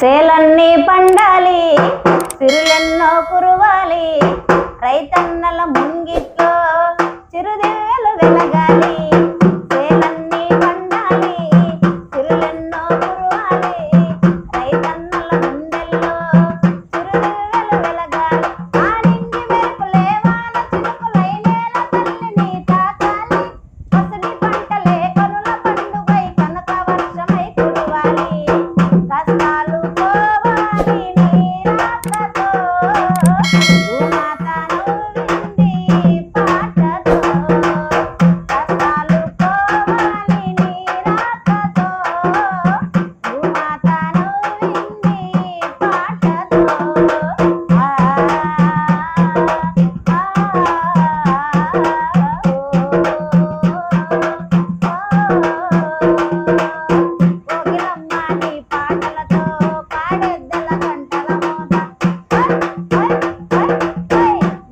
సేలన్నీ పండాలి, సిరులెన్నో కురవాలి, రైతన్నల ముంగిట్లో చిరుదేలు వెలగాలి. సేలన్నీ పండాలి, సిరులెన్నో కురవాలి, రైతన్నల గుండెల్లో చిరుదేలు వెలగాలి. ఆనింగి మెరుపులే వాన చినుకులై నేల తల్లిని తాకాలి. పసిడి పంటలే కనుల పండుగై కనక వర్షమై కురవాలి. కష్టాలు పోవాలి నీ రాకతో, భూమాత నవ్వింది పాటతో. కష్టాలు పోవాలి నీ రాకతో, భూమాత నవ్వింది పాటతో. కోకిలమ్మ నీ పాటలతో పాడెద్దల గంటల మోత,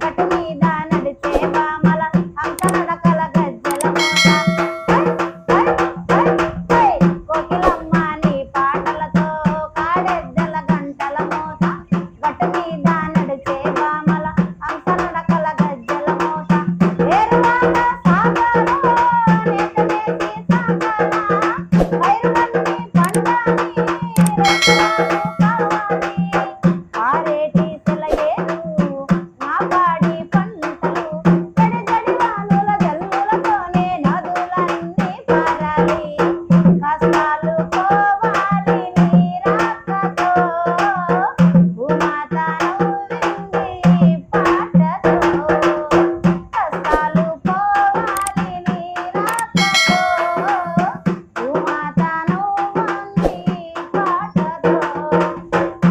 గట్టు మీద నడిచే బామల హంస నడకల గజ్జల మోత. కోకిలమ్మ నీ పాటలతో కాడెద్దల గంటల మోత, గట్టు మీద నడిచే బామల హంస నడకల గజ్జల మోత. ఏరువాక సాగాలో నేతనేసి సాగాలా, పైరులన్నీ పండాలి, రైతురాలు